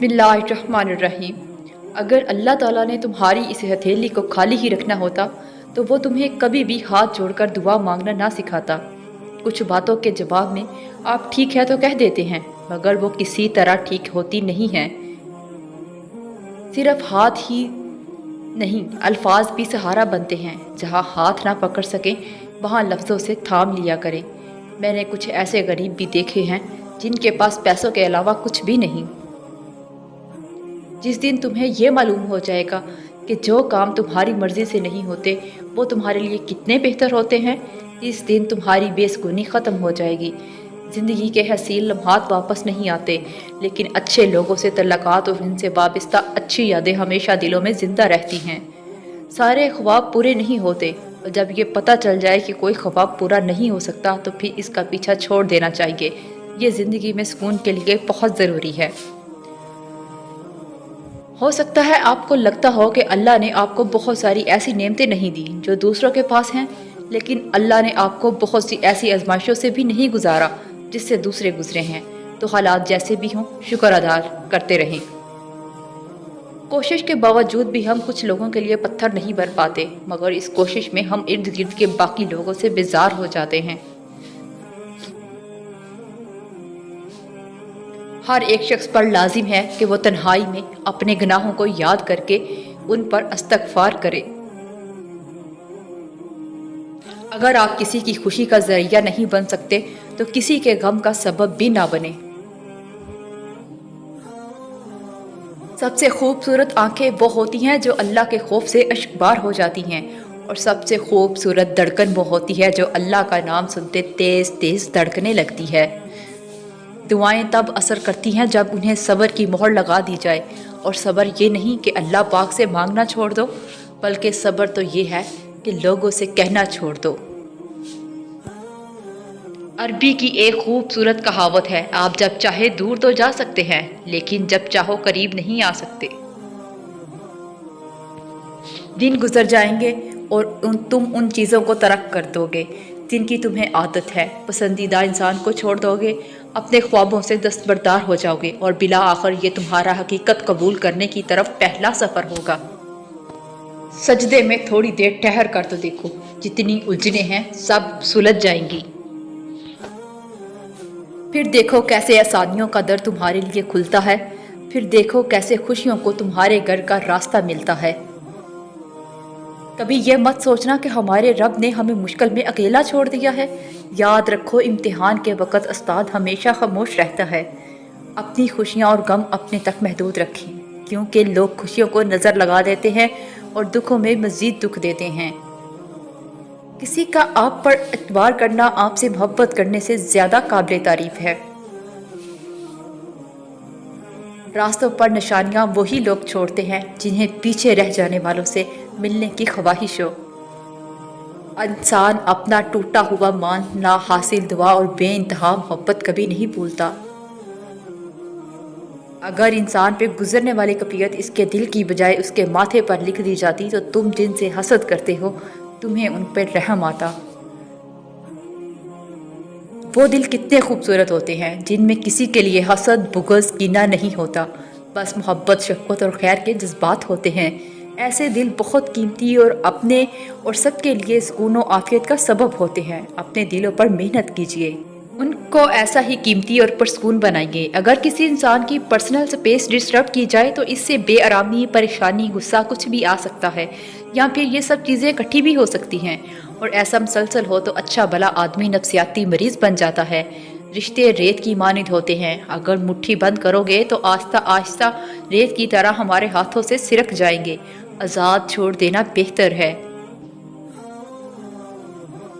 बिस्मिल्लाहिर्रहमानिर्रहीम। अगर अल्लाह ताला ने तुम्हारी इस हथेली को खाली ही रखना होता तो वो तुम्हें कभी भी हाथ जोड़कर दुआ मांगना ना सिखाता। कुछ बातों के जवाब में आप ठीक है तो कह देते हैं, मगर वो किसी तरह ठीक होती नहीं हैं। सिर्फ हाथ ही नहीं, अल्फाज भी सहारा बनते हैं। जहाँ हाथ ना पकड़ सकें वहाँ लफ्ज़ों से थाम लिया करें। मैंने कुछ ऐसे गरीब भी देखे हैं जिनके पास पैसों के अलावा कुछ भी नहीं। जिस दिन तुम्हें ये मालूम हो जाएगा कि जो काम तुम्हारी मर्ज़ी से नहीं होते वो तुम्हारे लिए कितने बेहतर होते हैं, इस दिन तुम्हारी बेसुकूनी ख़त्म हो जाएगी। ज़िंदगी के हसीन लम्हात वापस नहीं आते, लेकिन अच्छे लोगों से तल्लक़ात और उनसे वाबस्ता अच्छी यादें हमेशा दिलों में ज़िंदा रहती हैं। सारे ख्वाब पूरे नहीं होते, और जब ये पता चल जाए कि कोई ख्वाब पूरा नहीं हो सकता तो फिर इसका पीछा छोड़ देना चाहिए। ये ज़िंदगी में सुकून के लिए बहुत ज़रूरी है। हो सकता है आपको लगता हो कि अल्लाह ने आपको बहुत सारी ऐसी नेमतें नहीं दी जो दूसरों के पास हैं, लेकिन अल्लाह ने आपको बहुत सी ऐसी आजमाइशों से भी नहीं गुजारा जिससे दूसरे गुजरे हैं। तो हालात जैसे भी हों, शुक्र अदा करते रहें। कोशिश के बावजूद भी हम कुछ लोगों के लिए पत्थर नहीं बन पाते, मगर इस कोशिश में हम इर्द गिर्द के बाकी लोगों से बेजार हो जाते हैं। हर एक शख्स पर लाजिम है कि वो तन्हाई में अपने गुनाहों को याद करके उन पर इस्तग़फ़ार करे। अगर आप किसी की खुशी का ज़रिया नहीं बन सकते तो किसी के गम का सबब भी ना बने। सबसे खूबसूरत आंखें वो होती हैं जो अल्लाह के खौफ से अश्कबार हो जाती हैं, और सबसे खूबसूरत धड़कन वो होती है जो अल्लाह का नाम सुनते तेज़ तेज़ धड़कने लगती है। दुआएं तब असर करती हैं जब उन्हें सब्र की मोहर लगा दी जाए, और सब्र ये नहीं कि अल्लाह पाक से मांगना छोड़ दो, बल्कि सब्र तो ये है कि लोगों से कहना छोड़ दो। अरबी की एक खूबसूरत कहावत है, आप जब चाहे दूर तो जा सकते हैं, लेकिन जब चाहो करीब नहीं आ सकते। दिन गुजर जाएंगे और तुम उन चीज़ों को तर्क कर दोगे जिनकी तुम्हें आदत है। पसंदीदा इंसान को छोड़ दोगे, अपने ख्वाबों से दस्तबरदार हो जाओगे, और बिला आखिर ये तुम्हारा हकीकत कबूल करने की तरफ पहला सफ़र होगा। सजदे में थोड़ी देर ठहर कर तो देखो, जितनी उलझने हैं सब सुलझ जाएंगी। फिर देखो कैसे आसानियों का दर तुम्हारे लिए खुलता है। फिर देखो कैसे खुशियों को तुम्हारे घर का रास्ता मिलता है। कभी यह मत सोचना कि हमारे रब ने हमें मुश्किल में अकेला छोड़ दिया है। याद रखो, इम्तिहान के वक़्त उस्ताद हमेशा खामोश रहता है। अपनी खुशियाँ और गम अपने तक महदूद रखें, क्योंकि लोग खुशियों को नज़र लगा देते हैं और दुखों में मज़ीद दुख देते हैं। किसी का आप पर एतबार करना आपसे मोहब्बत करने से ज़्यादा काबिल तारीफ़ है। रास्तों पर निशानियाँ वही लोग छोड़ते हैं जिन्हें पीछे रह जाने वालों से मिलने की ख्वाहिश हो। इंसान अपना टूटा हुआ मान, ना हासिल दुआ और बेइंतहा मोहब्बत कभी नहीं भूलता। अगर इंसान पे गुजरने वाली कफियत इसके दिल की बजाय उसके माथे पर लिख दी जाती तो तुम जिनसे हसद करते हो तुम्हें उन पर रहम आता। वो दिल कितने खूबसूरत होते हैं जिनमें किसी के लिए हसद, बुग़्ज़, कीना नहीं होता, बस मोहब्बत, शफ़क़त और खैर के जज्बात होते हैं। ऐसे दिल बहुत कीमती और अपने और सबके लिए सुकून और आफियत का सबब होते हैं। अपने दिलों पर मेहनत कीजिए, उनको ऐसा ही कीमती और पुरसुकून बनाइए। अगर किसी इंसान की पर्सनल स्पेस डिस्टर्ब की जाए तो इससे बेआरामी, परेशानी, गुस्सा कुछ भी आ सकता है, या फिर ये सब चीज़ें इकट्ठी भी हो सकती हैं। और ऐसा मुसलसल हो तो अच्छा भला आदमी नफ्सियाती मरीज़ बन जाता है। रिश्ते रेत की मानिंद होते हैं, अगर मुट्ठी बंद करोगे तो आहिस्ता आहिस्ता रेत की तरह हमारे हाथों से सिरक जाएंगे। आज़ाद छोड़ देना बेहतर है।